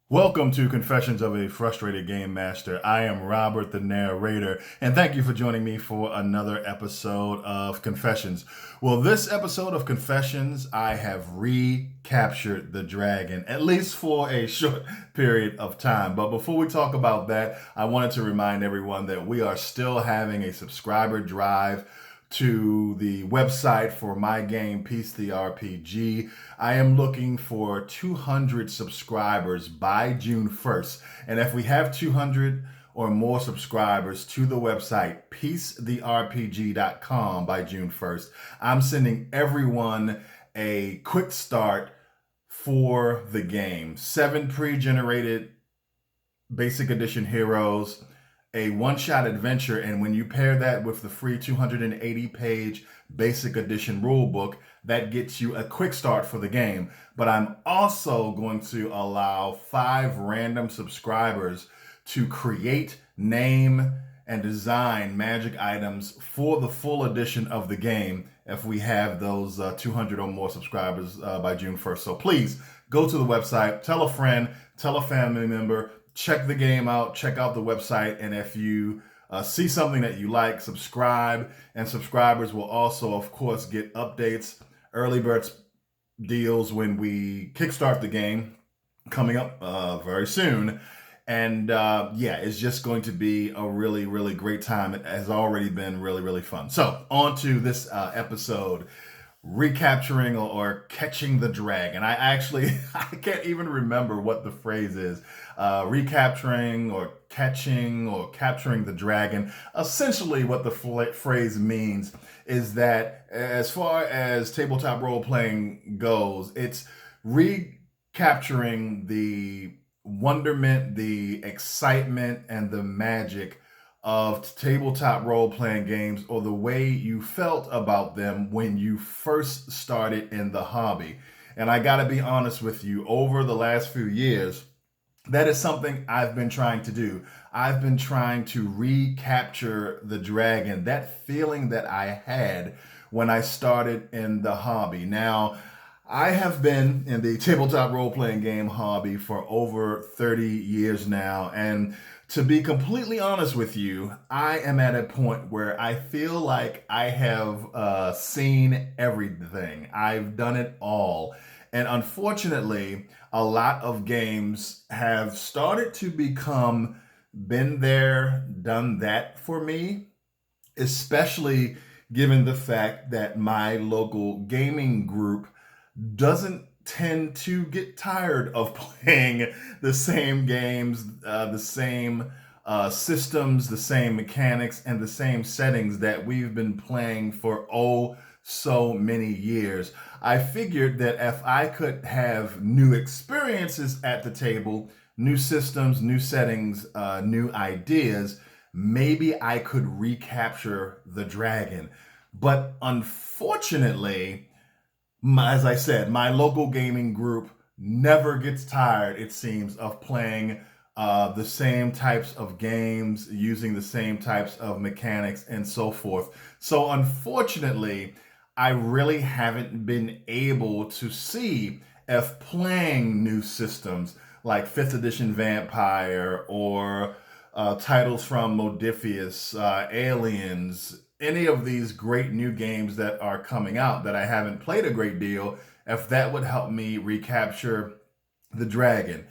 Welcome to Confessions of a Frustrated Game Master. I am Robert, the narrator, and thank you for joining me for another episode of Confessions. Well, this episode of Confessions, I have recaptured the dragon, at least for a short period of time. But before we talk about that, I wanted to remind everyone that we are still having a subscriber drive to the website for my game, Peace the RPG. I am looking for 200 subscribers by June 1st. And if we have 200 or more subscribers to the website, peacetherpg.com by June 1st, I'm sending everyone a quick start for the game. 7 pre-generated basic edition heroes, a one-shot adventure, and when you pair that with the free 280-page basic edition rulebook, that gets you a quick start for the game. But I'm also going to allow 5 random subscribers to create, name, and design magic items for the full edition of the game if we have those 200 or more subscribers by June 1st. So please go to the website, tell a friend, tell a family member, check the game out, check out the website, and if you see something that you like, subscribe, and subscribers will also, of course, get updates, early bird deals when we kickstart the game coming up very soon. And yeah, it's just going to be a really, really great time. It has already been really, really fun. So on to this episode, recapturing or catching the dragon. I actually I can't even remember what the phrase is. Recapturing or catching or capturing the dragon. Essentially, what the phrase means is that as far as tabletop role playing goes, it's recapturing the wonderment, the excitement, and the magic of tabletop role-playing games, or the way you felt about them when you first started in the hobby. And I gotta be honest with you, over the last few years, that is something I've been trying to do. I've been trying to recapture the dragon, that feeling that I had when I started in the hobby. Now, I have been in the tabletop role-playing game hobby for over 30 years now, and to be completely honest with you, I am at a point where I feel like I have seen everything. I've done it all. And unfortunately, a lot of games have started to become been there, done that for me, especially given the fact that my local gaming group doesn't tend to get tired of playing the same games, the same systems, the same mechanics, and the same settings that we've been playing for so many years. I figured that if I could have new experiences at the table, new systems, new settings, new ideas, maybe I could recapture the dragon. But unfortunately, as I said, my local gaming group never gets tired, it seems, of playing the same types of games, using the same types of mechanics, and so forth. So, unfortunately, I really haven't been able to see if playing new systems like 5th edition Vampire or titles from Modifius, Aliens, any of these great new games that are coming out that I haven't played a great deal, if that would help me recapture the dragon.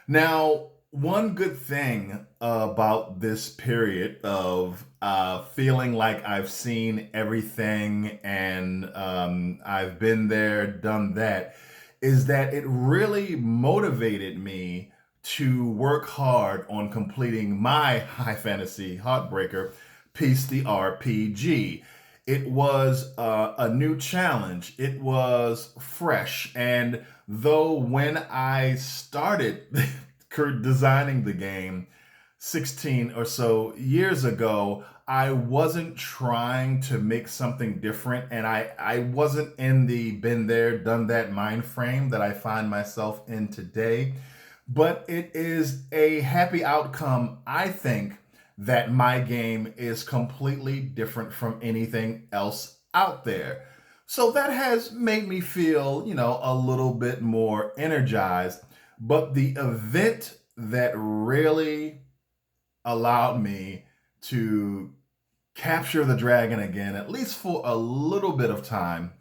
Now, one good thing about this period of feeling like I've seen everything and I've been there, done that, is that it really motivated me to work hard on completing my high fantasy heartbreaker, Peace the RPG. It was a new challenge. It was fresh. And though when I started designing the game 16 or so years ago, I wasn't trying to make something different, and I wasn't in the been there, done that mind frame that I find myself in today. But it is a happy outcome, I think, that my game is completely different from anything else out there. So that has made me feel, a little bit more energized. But the event that really allowed me to capture the dragon again, at least for a little bit of time,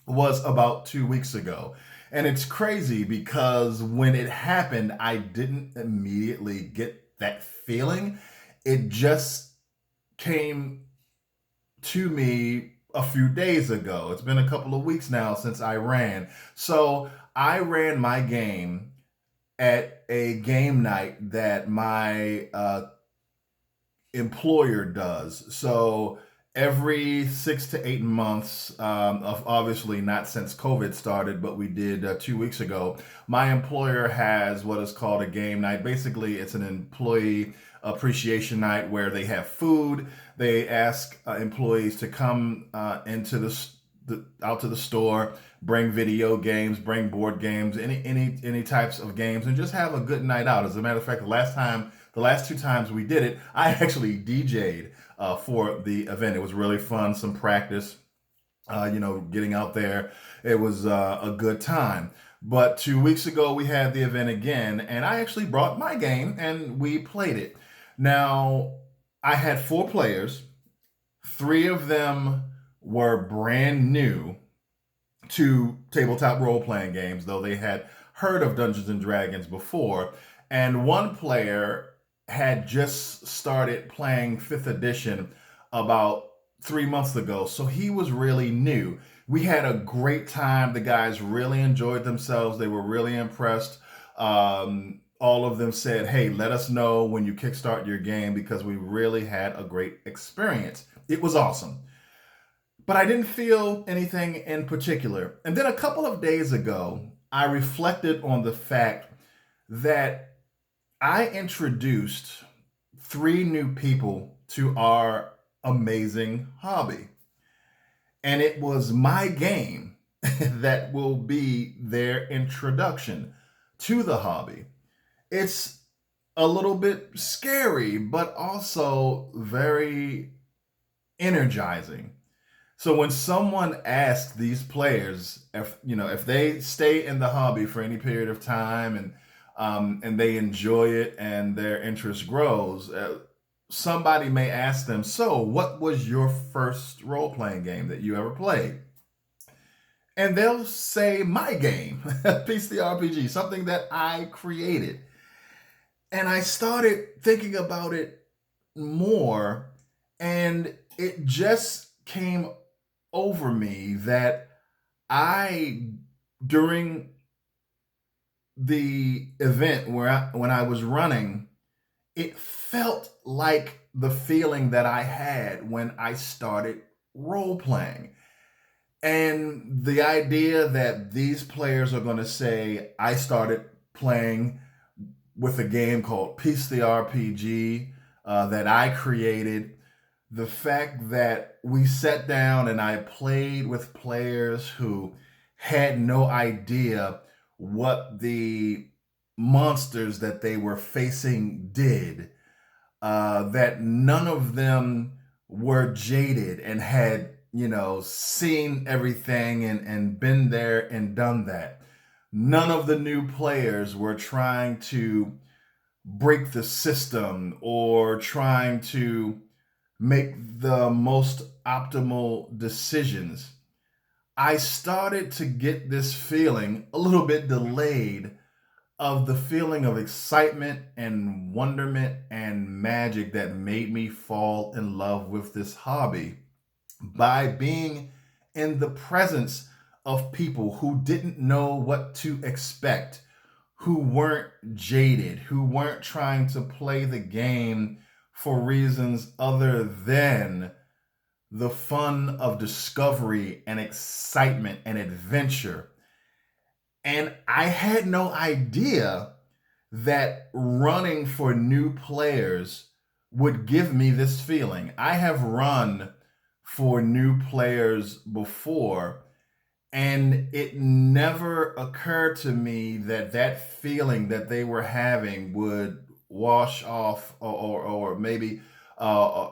was about 2 weeks ago. And it's crazy because when it happened, I didn't immediately get that feeling. It just came to me a few days ago. It's been a couple of weeks now since I ran. So I ran my game at a game night that my employer does. So every 6 to 8 months, obviously not since COVID started, but we did 2 weeks ago. My employer has what is called a game night. Basically, it's an employee appreciation night where they have food. They ask employees to come into out to the store, bring video games, bring board games, any types of games, and just have a good night out. As a matter of fact, the last two times we did it, I actually DJ'd for the event. It was really fun, some practice, getting out there. It was a good time. But 2 weeks ago, we had the event again, and I actually brought my game and we played it. Now, I had 4 players. 3 of them were brand new to tabletop role playing games, though they had heard of Dungeons and Dragons before. And 1 player had just started playing 5th edition about 3 months ago. So he was really new. We had a great time. The guys really enjoyed themselves. They were really impressed. All of them said, hey, let us know when you kickstart your game because we really had a great experience. It was awesome. But I didn't feel anything in particular. And then a couple of days ago, I reflected on the fact that I introduced 3 new people to our amazing hobby. And it was my game that will be their introduction to the hobby. It's a little bit scary, but also very energizing. So when someone asks these players if they stay in the hobby for any period of time and they enjoy it and their interest grows, somebody may ask them, so what was your first role playing game that you ever played? And they'll say my game, Piece the RPG, something that I created. And I started thinking about it more, and it just came over me that I, during the event when I was running, it felt like the feeling that I had when I started role playing. And the idea that these players are going to say, I started playing with a game called Piece the RPG that I created. The fact that we sat down and I played with players who had no idea what the monsters that they were facing did, that none of them were jaded and had, seen everything and been there and done that. None of the new players were trying to break the system or trying to make the most optimal decisions. I started to get this feeling, a little bit delayed, of the feeling of excitement and wonderment and magic that made me fall in love with this hobby by being in the presence of people who didn't know what to expect, who weren't jaded, who weren't trying to play the game for reasons other than the fun of discovery and excitement and adventure. And I had no idea that running for new players would give me this feeling. I have run for new players before, and it never occurred to me that that feeling that they were having would wash off or maybe uh,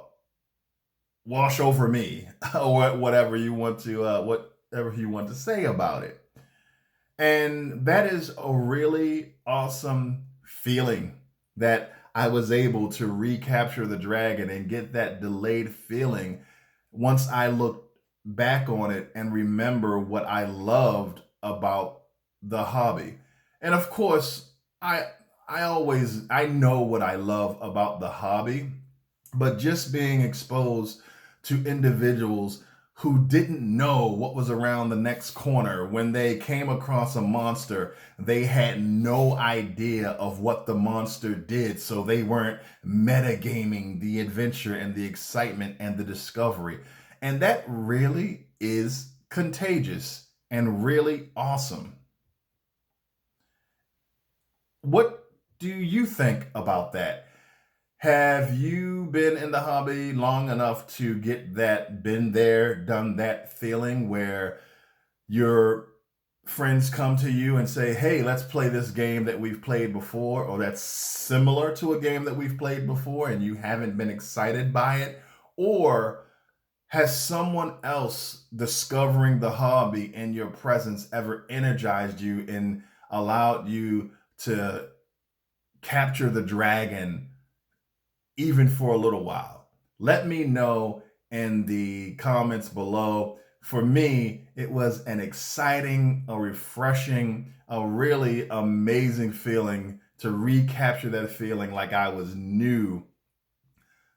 wash over me or whatever you want to say about it. And that is a really awesome feeling that I was able to recapture the dragon and get that delayed feeling once I look back on it and remember what I loved about the hobby. And of course, I I know what I love about the hobby, but just being exposed to individuals who didn't know what was around the next corner when they came across a monster, they had no idea of what the monster did, so they weren't metagaming the adventure and the excitement and the discovery. And that really is contagious and really awesome. What do you think about that? Have you been in the hobby long enough to get that been there, done that feeling where your friends come to you and say, hey, let's play this game that we've played before, or that's similar to a game that we've played before, and you haven't been excited by it? Or has someone else discovering the hobby in your presence ever energized you and allowed you to capture the dragon even for a little while? Let me know in the comments below. For me, it was an exciting, a refreshing, a really amazing feeling to recapture that feeling like I was new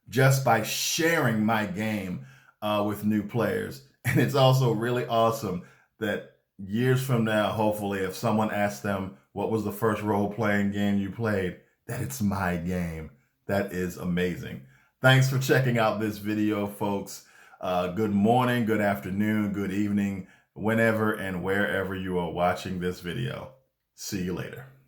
just by sharing my game with new players. And it's also really awesome that years from now, hopefully, if someone asks them what was the first role-playing game you played, that it's my game. That is amazing. Thanks for checking out this video, folks. Good morning, good afternoon, good evening, whenever and wherever you are watching this video. See you later.